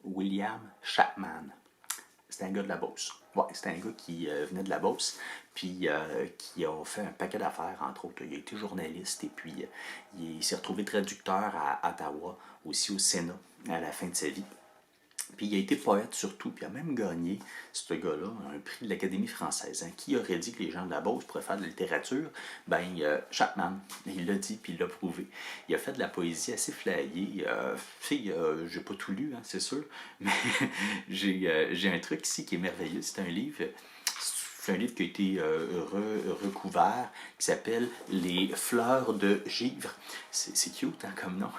William Chapman. C'était un gars de la Beauce. Ouais, c'était un gars qui venait de la Beauce, puis qui a fait un paquet d'affaires, entre autres. Il a été journaliste, et puis il s'est retrouvé traducteur à Ottawa, aussi au Sénat, à la fin de sa vie. Puis il a été poète surtout, puis il a même gagné, ce gars-là, un prix de l'Académie française. Hein. Qui aurait dit que les gens de la Beauce pourraient faire de la littérature? Ben, Chapman, il l'a dit, puis il l'a prouvé. Il a fait de la poésie assez flyée. J'ai pas tout lu, hein, c'est sûr, mais j'ai un truc ici qui est merveilleux. C'est un livre qui a été recouvert, qui s'appelle Les fleurs de givre. C'est cute hein, comme nom.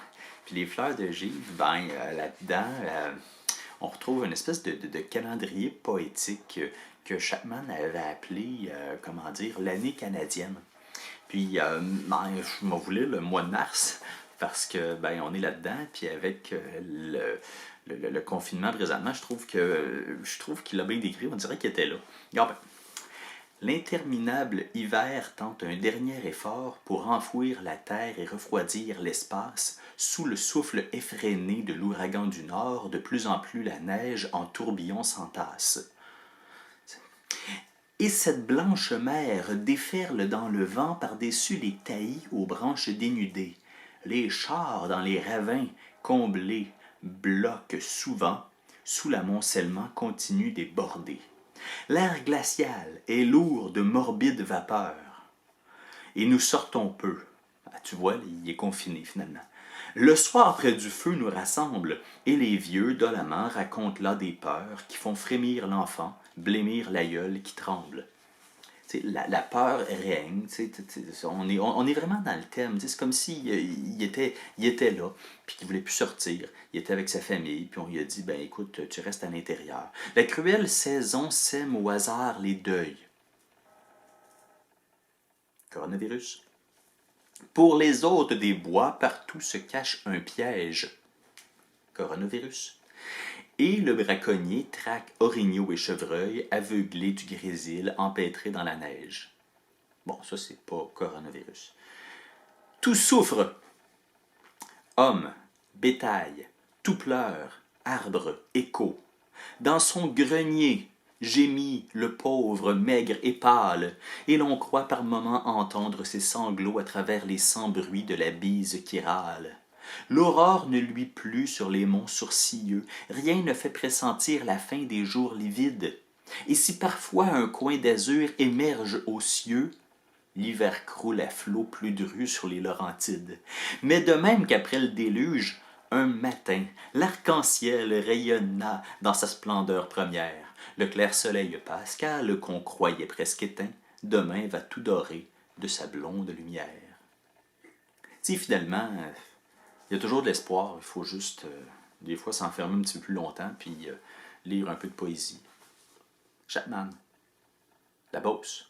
Puis les fleurs de givre, ben, là-dedans, on retrouve une espèce de calendrier poétique que Chapman avait appelé, comment dire, l'année canadienne. Puis, ben, je m'en voulais le mois de mars, parce que, ben, on est là-dedans, puis avec le confinement présentement, je trouve qu'il a bien décrit, on dirait qu'il était là. Regarde, ben, l'interminable hiver tente un dernier effort pour enfouir la terre et refroidir l'espace. Sous le souffle effréné de l'ouragan du Nord, de plus en plus la neige en tourbillon s'entasse. Et cette blanche mer déferle dans le vent par-dessus les taillis aux branches dénudées. Les chars dans les ravins comblés bloquent souvent, sous l'amoncellement continu des bordées. L'air glacial est lourd de morbides vapeurs. Et nous sortons peu. Ah, tu vois, il est confiné finalement. Le soir près du feu nous rassemble, et les vieux, dolamment, racontent là des peurs qui font frémir l'enfant, blêmir l'aïeul qui tremble. La peur règne, on est vraiment dans le thème. C'est comme s'il il était là, puis qu'il ne voulait plus sortir. Il était avec sa famille, puis on lui a dit, ben écoute, tu restes à l'intérieur. La cruelle saison sème au hasard les deuils. Coronavirus. Pour les hôtes des bois, partout se cache un piège. Coronavirus. Et le braconnier traque orignaux et chevreuils, aveuglés du grésil, empêtrés dans la neige. Bon, ça, c'est pas coronavirus. Tout souffre. Homme, bétail, tout pleure, arbre, écho. Dans son grenier gémit le pauvre, maigre et pâle, et l'on croit par moments entendre ses sanglots à travers les sans-bruits de la bise qui râle. L'aurore ne luit plus sur les monts sourcilleux, rien ne fait pressentir la fin des jours livides. Et si parfois un coin d'azur émerge aux cieux, l'hiver croule à flots plus drus sur les Laurentides. Mais de même qu'après le déluge, un matin, l'arc-en-ciel rayonna dans sa splendeur première. Le clair soleil pascal, qu'on croyait presque éteint, demain va tout dorer de sa blonde lumière. Tu sais, finalement, il y a toujours de l'espoir. Il faut juste, des fois, s'enfermer un petit peu plus longtemps, puis lire un peu de poésie. Chapman, la Beauce.